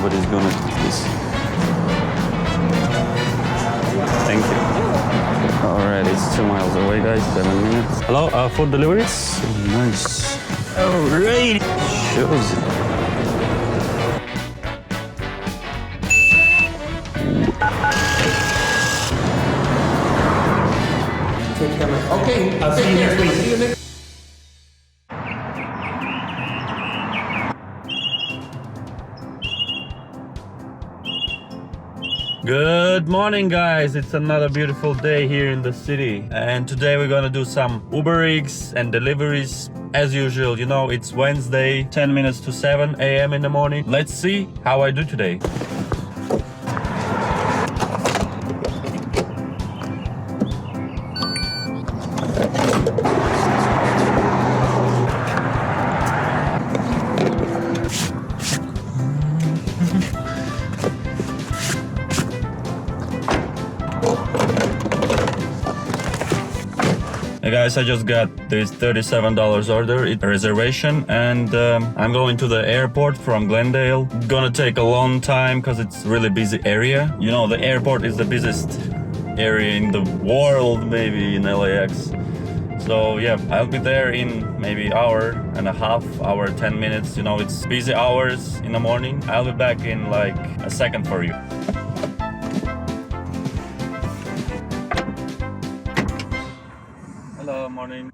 nobody's gonna take this. Thank you. Alright, it's 2 miles away, guys. 7 minutes. Hello, food deliveries? Nice. Alright. Shows it. Okay, I'll see you next week. See you next. Good morning, guys. It's another beautiful day here in the city, and today we're gonna do some Uber Eats and deliveries as usual. You know, it's Wednesday, 10 minutes to 7 a.m. in the morning. Let's see how I do today. Hey guys, I just got this $37 order, it's a reservation, and I'm going to the airport from Glendale. Gonna take a long time because it's really busy area. You know, the airport is the busiest area in the world, maybe in LAX. So yeah, I'll be there in maybe hour and a half, hour, 10 minutes. You know, it's busy hours in the morning. I'll be back in like a second for you. Hello, morning.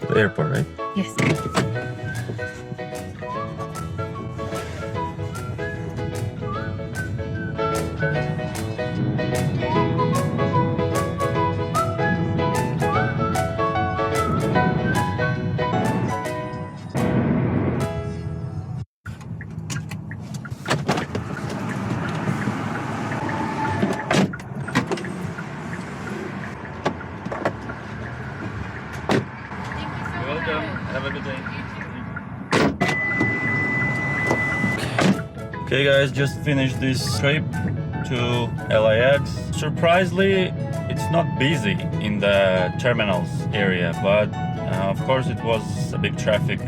The airport, right? Yes. Welcome. Have a good day. Okay guys, just finished this trip to LAX. Surprisingly, it's not busy in the terminals area, but of course it was a big traffic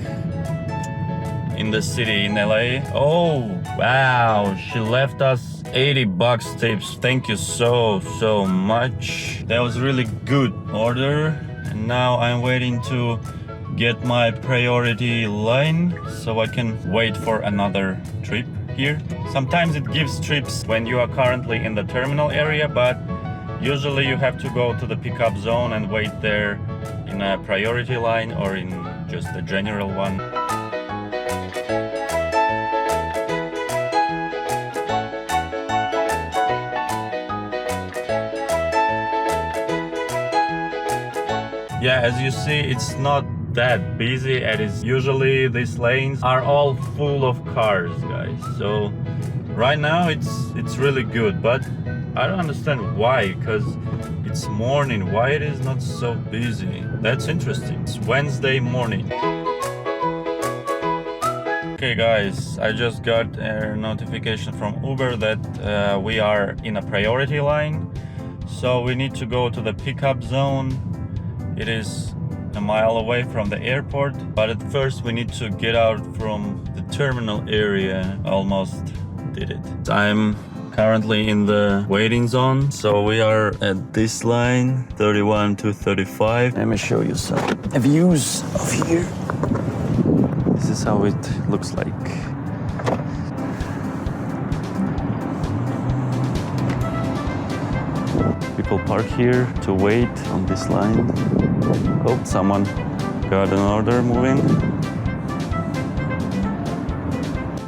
in the city in LA. Oh wow, she left us $80 tips. Thank you so much. That was really good order. And now I'm waiting to get my priority line so I can wait for another trip here. Sometimes it gives trips when you are currently in the terminal area, but usually you have to go to the pickup zone and wait there in a priority line or in just a general one. Yeah, as you see, it's not that busy as usually these lanes are all full of cars, guys. So right now it's really good, but I don't understand why, because it's morning. Why it is not so busy? That's interesting. It's Wednesday morning. Okay guys, I just got a notification from Uber that we are in a priority line. So we need to go to the pickup zone. It is a mile away from the airport, but at first we need to get out from the terminal area. Almost did it. I'm currently in the waiting zone, so we are at this line, 31 to 35. Let me show you some views of here. This is how it looks like. People park here to wait on this line. Oh, someone got an order moving.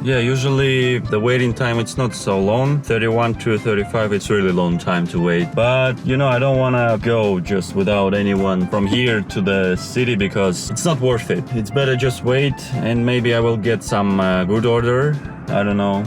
Yeah, usually the waiting time, it's not so long. 31 to 35, it's really long time to wait. But, you know, I don't want to go just without anyone from here to the city because it's not worth it. It's better just wait and maybe I will get some good order. I don't know,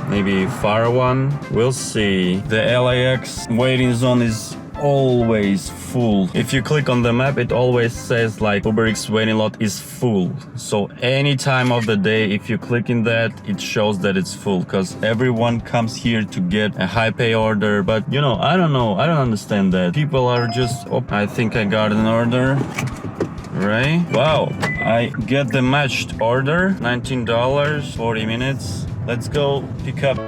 maybe far one. We'll see. The LAX waiting zone is always full. If you click on the map, it always says like Uber X waiting lot is full. So any time of the day, if you click in that, it shows that it's full because everyone comes here to get a high pay order. But you know, I don't know. I don't understand that. People are just, oh, I think I got an order. Right? Wow. I get the matched order. $19, 40 minutes. Let's go pick up.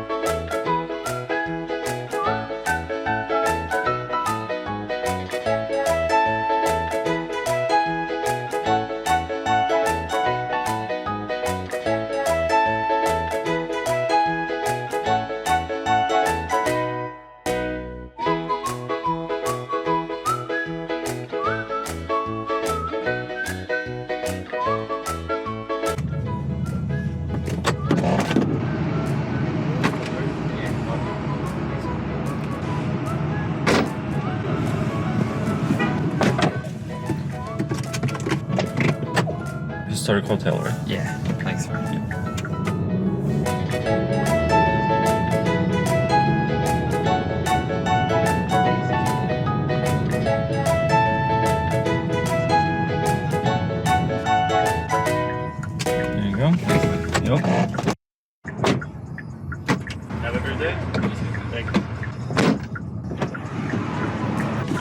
Historic hotel, right? Yeah, thanks for it. There you go. Yep. Have a good day. Thank you.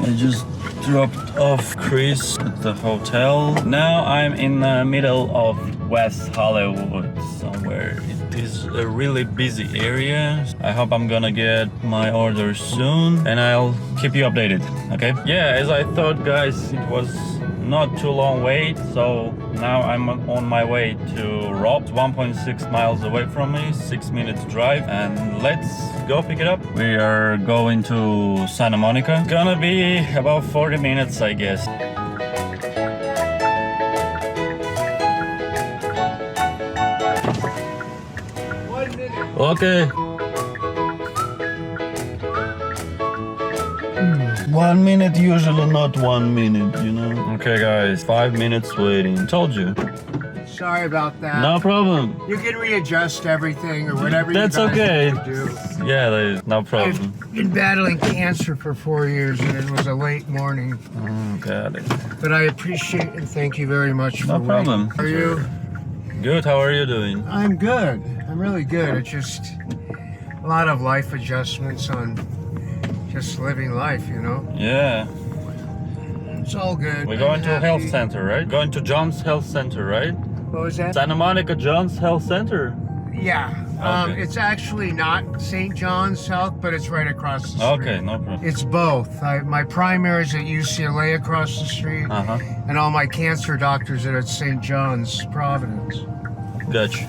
I just dropped off Chris at the hotel. Now I'm in the middle of West Hollywood somewhere. It is a really busy area. I hope I'm gonna get my order soon and I'll keep you updated, okay? Yeah, as I thought, guys, it was not too long wait, so now I'm on my way to Rob, 1.6 miles away from me, 6 minutes drive, and let's go pick it up. We are going to Santa Monica. Gonna be about 40 minutes, I guess. Okay. 1 minute, usually not 1 minute, you know. Okay, guys, 5 minutes waiting. Told you. Sorry about that. No problem. You can readjust everything or whatever That's you guys okay. need to do. Yeah, no problem. I've been battling cancer for 4 years and it was a late morning. Oh, got it. But I appreciate and thank you very much for No problem. waiting. How are you? Good, how are you doing? I'm good. I'm really good. It's just a lot of life adjustments on just living life, you know? Yeah. It's all good. We're going I'm to a health happy. center, right? Going to John's Health Center, right? What was that? Santa Monica John's Health Center. Yeah. Okay. It's actually not St. John's Health, but it's right across the street. Okay, no problem. It's both. My primary is at UCLA across the street, Uh-huh. and all my cancer doctors are at St. John's, Providence. Gotcha.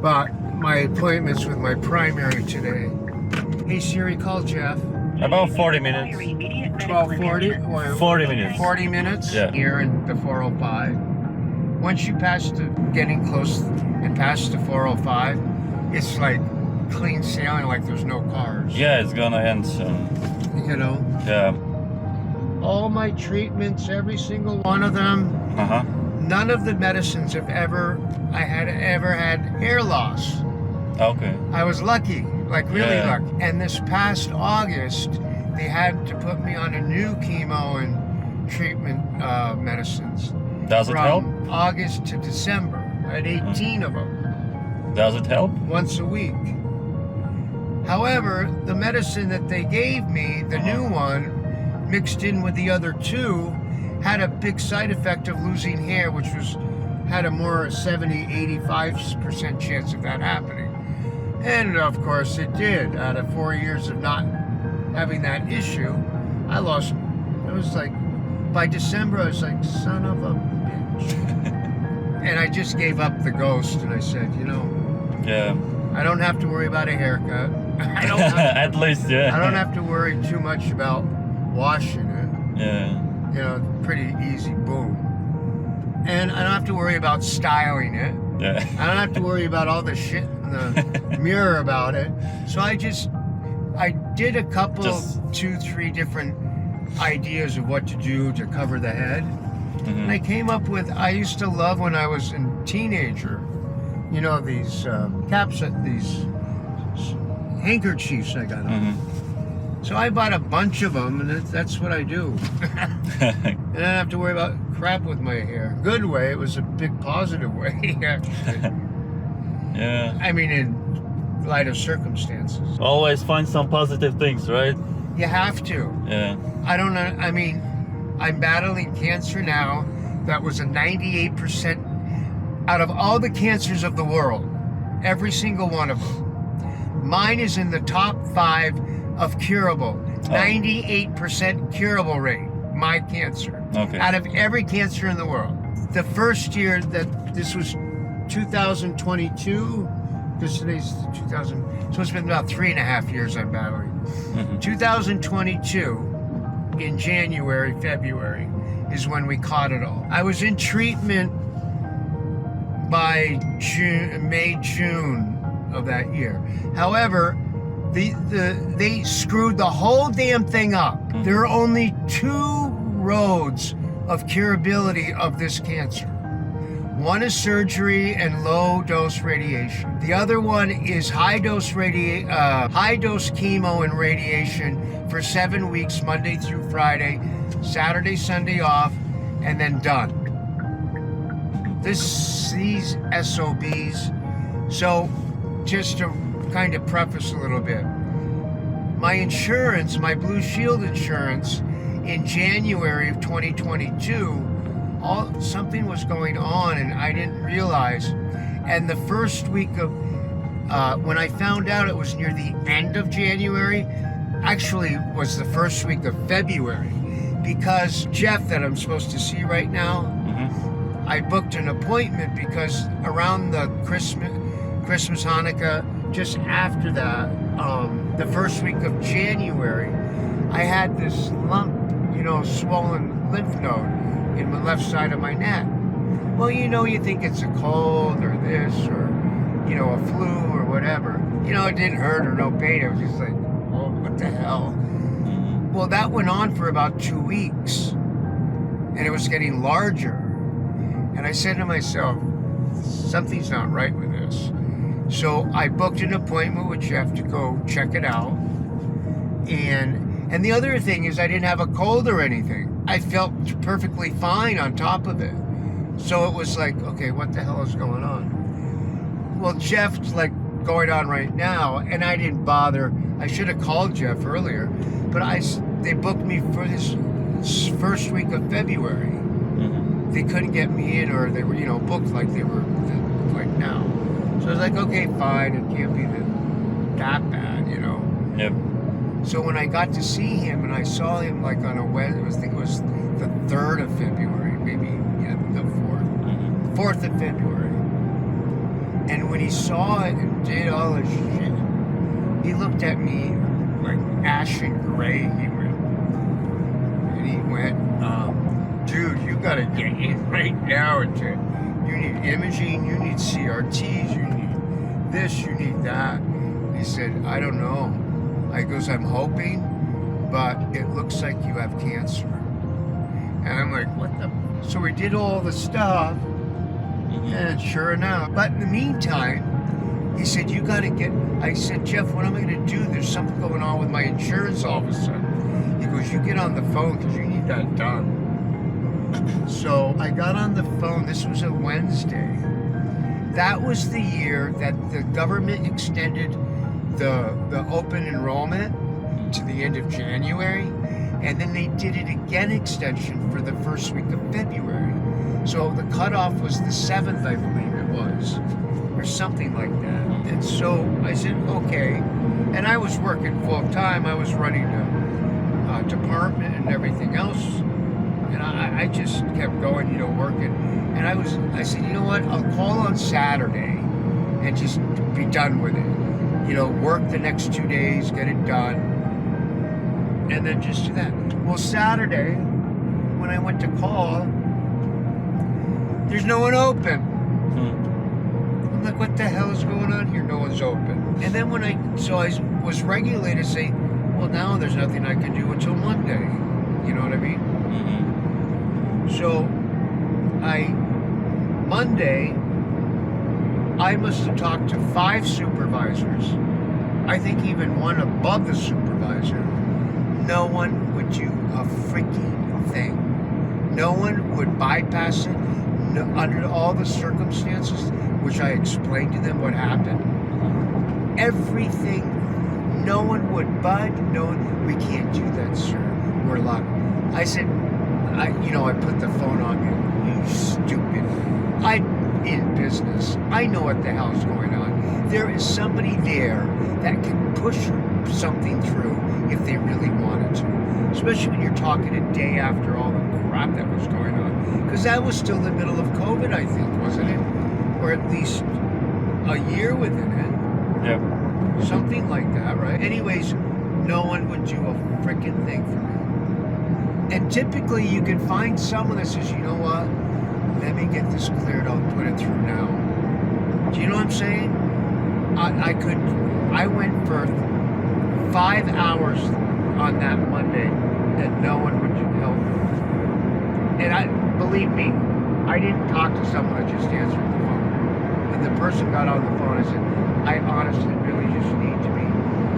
But my appointment's with my primary today. Hey Siri, call Jeff. About 40 minutes. 12:40 or 40 minutes. 40 minutes Yeah. here in the 405. Once you pass the getting close and past the 405, it's like clean sailing, like there's no cars. Yeah, it's gonna end soon. You know, Yeah. all my treatments, every single one of them. Uh-huh. None of the medicines have ever had hair loss. Okay. I was lucky, like really Yeah. lucky. And this past August, they had to put me on a new chemo and treatment medicines. Does it help? From August to December. I had 18 of them, Does it help? once a week. However, the medicine that they gave me, the new one, mixed in with the other two, had a big side effect of losing hair, which had a more 70-85% chance of that happening. And of course it did. Out of 4 years of not having that issue, I lost, it was like, by December I was like, son of a bitch. And I just gave up the ghost and I said, you know, Yeah. I don't have to worry about a haircut. I don't have At least, yeah. I don't have to worry too much about washing it. Yeah. You know, pretty easy, boom. And I don't have to worry about styling it. Yeah. I don't have to worry about all the shit in the mirror about it. So I did a couple, Just- 2-3 different ideas of what to do to cover the head. And I came up with, I used to love when I was a teenager, you know, these caps, these handkerchiefs I got on. So I bought a bunch of them, and that's what I do. And I don't have to worry about crap with my hair. Good way. It was a big positive way, actually. Yeah. I mean, in light of circumstances. Always find some positive things, right? You have to. Yeah. I don't know. I mean, I'm battling cancer now. That was a 98% out of all the cancers of the world. Every single one of them. Mine is in the top 5 of curable. 98% curable rate. My cancer. Okay. Out of every cancer in the world. The first year that this was 2022, because today's 2000, so it's been about 3.5 years I'm battling. 2022, in January, February, is when we caught it all. I was in treatment by May, June of that year. However, they screwed the whole damn thing up. There are only 2 roads of curability of this cancer. One is surgery and low-dose radiation. The other one is high-dose chemo and radiation for 7 weeks, Monday through Friday, Saturday, Sunday off, and then done. These SOBs. So, just to kind of preface a little bit, my insurance, my Blue Shield insurance, in January of 2022, something was going on and I didn't realize. And the first week of, when I found out it was near the end of January, actually was the first week of February, because Jeff, that I'm supposed to see right now, I booked an appointment because around the Christmas, Hanukkah, just after that, the first week of January, I had this lump, swollen lymph node in the left side of my neck. Well, you think it's a cold or this or, a flu or whatever. It didn't hurt or no pain. It was just like, oh, what the hell? Well, that went on for about 2 weeks, and it was getting larger. And I said to myself, something's not right with this. So I booked an appointment with Jeff to go check it out. And the other thing is I didn't have a cold or anything. I felt perfectly fine on top of it. So it was like, okay, what the hell is going on? Well, Jeff's like going on right now, and I didn't bother. I should have called Jeff earlier, but they booked me for this first week of February. They couldn't get me in, or they were, booked like they were like now. So I was like, okay, fine, it can't be that bad, Yep. So when I got to see him, and I saw him like on a Wednesday, I think it was the 3rd of February, maybe the 4th of February. And when he saw it and did all this shit, he looked at me like ashen gray. He went, dude, you gotta get in right now. You need imaging, you need CRTs, you need this, you need that. He said, I don't know. I goes, I'm hoping, but it looks like you have cancer. And I'm like, what the? So we did all the stuff, and sure enough. But in the meantime, he said, you gotta I said, Jeff, what am I gonna do? There's something going on with my insurance all of a sudden. He goes, you get on the phone because you need that done. So I got on the phone. This was a Wednesday. That was the year that the government extended the open enrollment to the end of January, and then they did it again extension for the first week of February. So the cutoff was the 7th, I believe it was, or something like that. And so I said, okay. And I was working full time. I was running a department and everything else. And I just kept going, working. And I said, you know what? I'll call on Saturday and just be done with it. Work the next 2 days, get it done, and then just do that. Well, Saturday, when I went to call, there's no one open. I'm like, what the hell is going on here? No one's open. And then I was regulated to say, well, now there's nothing I can do until Monday. You know what I mean? So, Monday, I must have talked to 5 supervisors. I think even one above the supervisor. no one would do a freaking thing. No one would bypass it under all the circumstances, which I explained to them what happened. Everything, no one would budge. No one, we can't do that, sir. We're locked. I said, I put the phone on you. You stupid. I'm in business. I know what the hell's going on. There is somebody there that can push something through if they really wanted to. Especially when you're talking a day after all the crap that was going on. Because that was still the middle of COVID, I think, wasn't it? Or at least a year within it. Yep. Something like that, right? Anyways, no one would do a freaking thing for me. And typically you could find someone that says, you know what? Let me get this cleared, I'll put it through now. Do you know what I'm saying? I went for 5 hours on that Monday and no one would help me. And believe me, I didn't talk to someone that just answered the phone. And the person got on the phone and said, I honestly really just need to be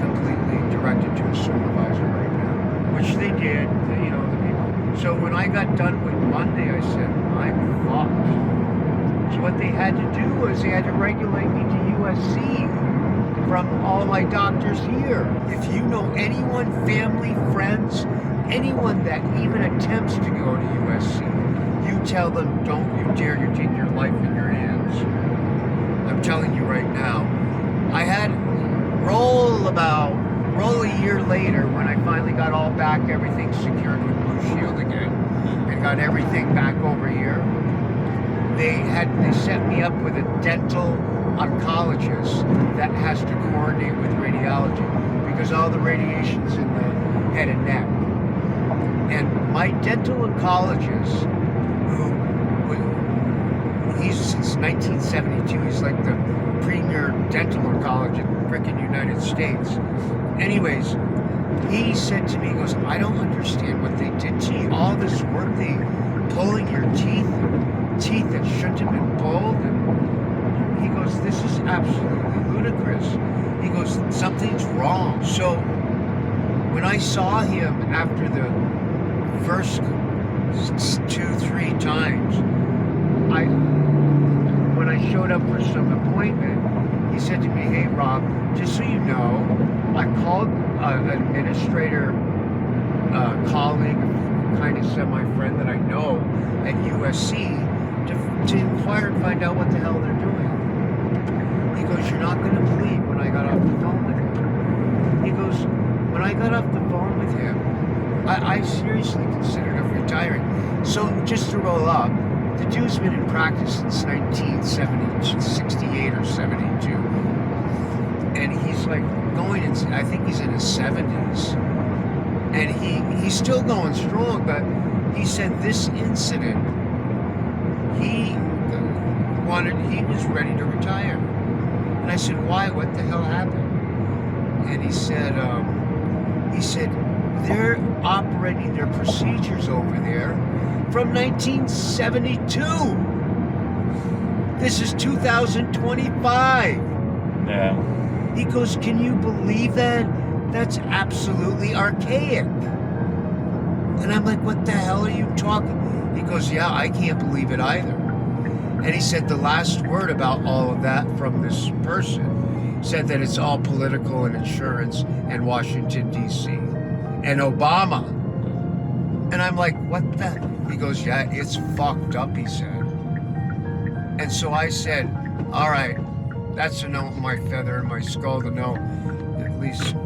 completely directed to a supervisor right now. Which they did, the people. So when I got done with Monday, I said, I'm fucked. So what they had to do was they had to regulate me to USC from all my doctors here. If you know anyone, family, friends, anyone that even attempts to go to USC, you tell them, don't you dare to take your life in your hands. I'm telling you right now. I had roll a year later when I finally got all back, everything secured with Blue Shield again, and got everything back over here. They set me up with a dental oncologist that has to coordinate with radiology because all the radiation's in the head and neck. And my dental oncologist, he's since 1972, he's like the premier dental oncologist in the frickin' United States. Anyways, he said to me, he goes, I don't understand what they did to you. All this work, they pulling your teeth that shouldn't have been pulled. And he goes, this is absolutely ludicrous. He goes, something's wrong. So when I saw him after the first 2-3 times, when I showed up for some appointment, he said to me, hey Rob, just so you know, I called an administrator, colleague, kind of semi-friend that I know at USC to inquire and find out what the hell they're doing. He goes, you're not going to believe when I got off the phone with him. He goes, when I got off the phone with him, I seriously considered of retiring. So just to roll up, the dude's been in practice since 1968 or 72. And he's like going, I think he's in his 70s. And he's still going strong, but he said this incident, he was ready to retire. And I said, why? What the hell happened? And he said, they're operating their procedures over there from 1972. This is 2025. Yeah. He goes, can you believe that? That's absolutely archaic. And I'm like, what the hell are you talking? He goes, yeah, I can't believe it either. And he said the last word about all of that from this person said that it's all political and insurance and Washington, D.C. and Obama. And I'm like, what the? He goes, yeah, it's fucked up, he said. And so I said, all right, that's a note in my feather in my skull to know at least.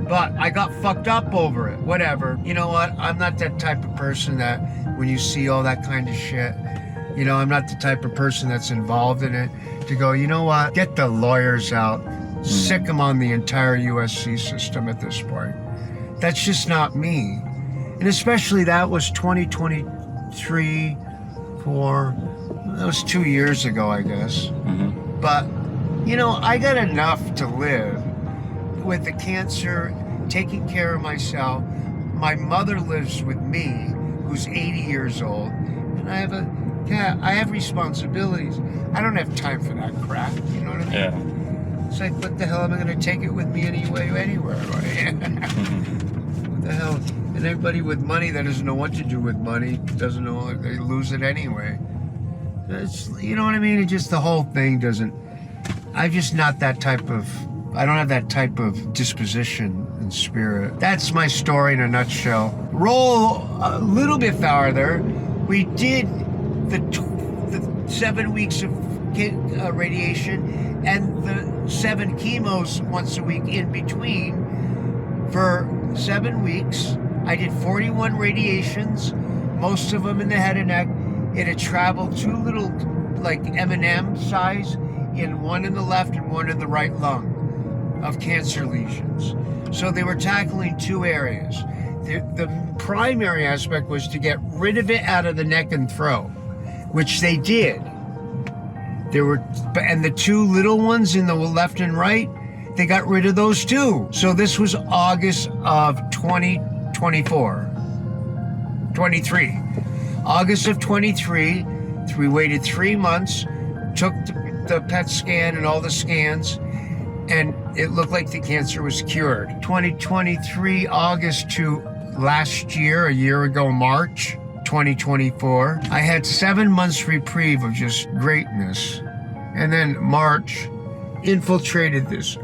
But I got fucked up over it. Whatever. You know what? I'm not that type of person that when you see all that kind of shit, I'm not the type of person that's involved in it to go, you know what? Get the lawyers out. Sick them on the entire USC system at this point. That's just not me. And especially that was 2023, that was 2 years ago, I guess. Mm-hmm. But, I got enough to live with the cancer, taking care of myself. My mother lives with me, who's 80 years old, and I have responsibilities. I don't have time for that crap, you know what I mean? Yeah. It's like, what the hell am I going to take it with me anywhere, right? The hell? And everybody with money that doesn't know what to do with money doesn't know, they lose it anyway. It's, you know what I mean? It just, the whole thing doesn't, I'm just not that type of, I don't have that type of disposition and spirit. That's my story in a nutshell. Roll a little bit farther. We did the 7 weeks of radiation and the 7 chemos once a week in between for 7 weeks. I did 41 radiations, most of them in the head and neck. It had traveled 2 little, like M&M size, in one in the left and one in the right lung of cancer lesions. So they were tackling 2 areas. The primary aspect was to get rid of it out of the neck and throat, which they did. There were, and the 2 little ones in the left and right, they got rid of those too. So this was August of 2023. August of 23, we waited 3 months, took the PET scan and all the scans, and it looked like the cancer was cured. 2023, August to last year, a year ago, March 2024, I had 7 months reprieve of just greatness. And then March infiltrated this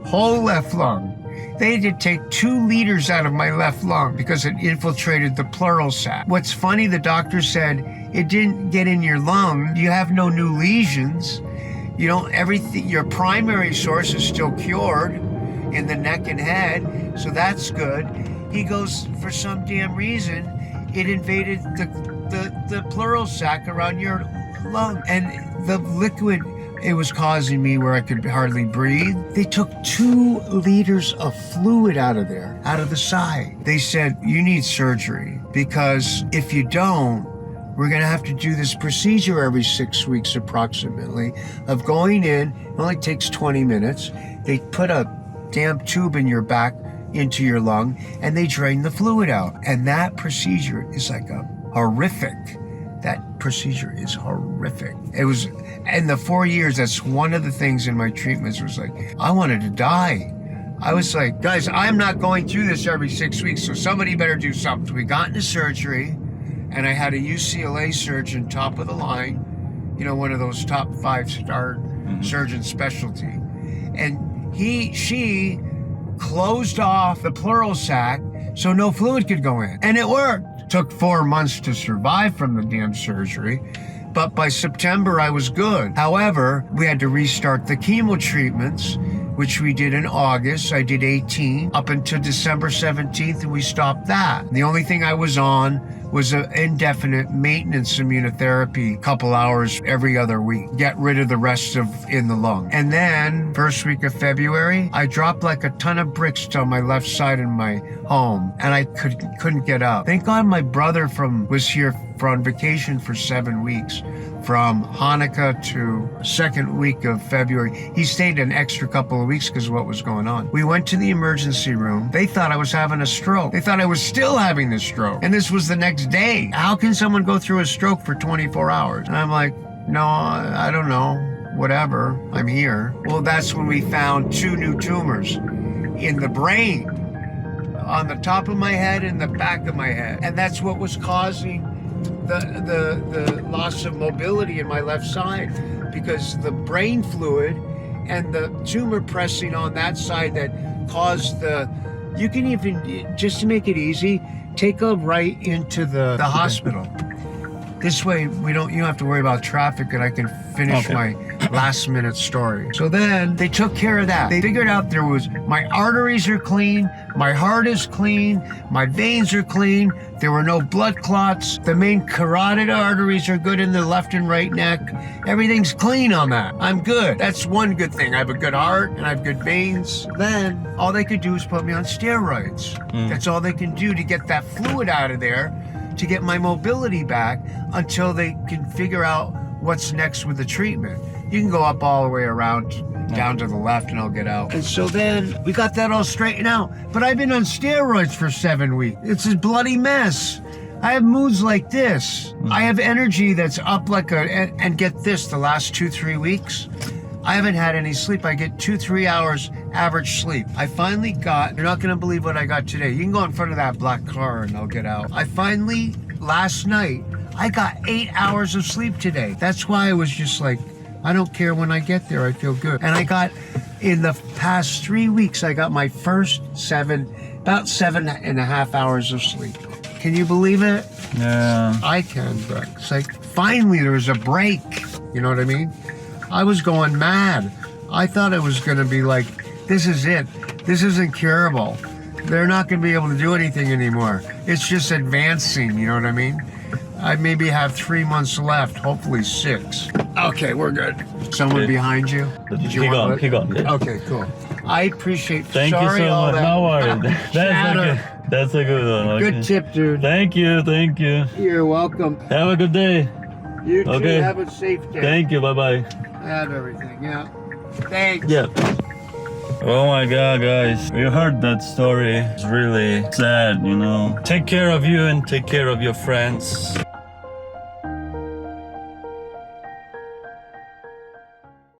whole left lung. They had to take 2 liters out of my left lung because it infiltrated the pleural sac. What's funny, the doctor said, it didn't get in your lung. You have no new lesions. You don't, everything, your primary source is still cured in the neck and head, so that's good. He goes, for some damn reason, it invaded the pleural sac around your lung. And the liquid, it was causing me where I could hardly breathe. They took 2 liters of fluid out of there, out of the side. They said, you need surgery, because if you don't, we're gonna have to do this procedure every 6 weeks approximately of going in. It only takes 20 minutes. They put a damn tube in your back into your lung and they drain the fluid out. And that procedure is like a horrific. That procedure is horrific. It was, in the 4 years, that's one of the things in my treatments was like, I wanted to die. I was like, guys, I'm not going through this every 6 weeks, so somebody better do something. So we got into surgery, and I had a UCLA surgeon, top of the line, you know, one of those top 5-star surgeon specialty. And she closed off the pleural sac so no fluid could go in. And it worked. Took 4 months to survive from the damn surgery, but by September I was good. However, we had to restart the chemo treatments, which we did in August. I did 18 up until December 17th, and we stopped that. The only thing I was on was an indefinite maintenance immunotherapy, couple hours every other week. Get rid of the rest of in the lung. And then, first week of February, I dropped like a ton of bricks on my left side in my home, and I couldn't get up. Thank God my brother was here on vacation for 7 weeks, from Hanukkah to second week of February. He stayed an extra couple of weeks because of what was going on. We went to the emergency room. They thought I was having a stroke. They thought I was still having the stroke. And this was the next day. How can someone go through a stroke for 24 hours? And I'm like, no, I don't know. Whatever. I'm here. Well, that's when we found 2 new tumors in the brain, on the top of my head and the back of my head. And that's what was causing the loss of mobility in my left side, because the brain fluid and the tumor pressing on that side that caused you can even, just to make it easy, take a right into the hospital. This way you don't have to worry about traffic, and I can finish my last minute story. So then they took care of that. They figured out my arteries are clean, my heart is clean, my veins are clean, there were no blood clots, the main carotid arteries are good in the left and right neck. Everything's clean on that. I'm good. That's one good thing. I have a good heart and I have good veins. Then all they could do is put me on steroids. That's all they can do to get that fluid out of there, to get my mobility back until they can figure out what's next with the treatment. You can go up all the way around down to the left and I'll get out. And so then we got that all straightened out. But I've been on steroids for 7 weeks. It's a bloody mess. I have moods like this. I have energy that's up like and get this, the last 2-3 weeks, I haven't had any sleep. I get 2-3 hours average sleep. I finally got, you're not gonna believe what I got today. You can go in front of that black car and I'll get out. I finally, last night, I got 8 hours of sleep today. That's why I was just like, I don't care when I get there, I feel good. And I got, in the past 3 weeks, I got my first about 7.5 hours of sleep. Can you believe it? Yeah. I can, but it's like, finally there was a break. You know what I mean? I was going mad. I thought it was gonna be like, this is it. This is incurable. They're not gonna be able to do anything anymore. It's just advancing, you know what I mean? I maybe have 3 months left, hopefully 6. Okay, we're good. Someone behind you? Did you want He gone. Yeah. Okay, cool. I appreciate. Thank sorry, you so all much. that No worries. chatter. That's a good one. Okay. Good tip, dude. Thank you. You're welcome. Have a good day. You too. Okay. Have a safe day. Thank you. Bye bye. Have everything. Yeah. Thanks. Yeah. Oh my god, guys. You heard that story. It's really sad, you know. Take care of you and take care of your friends.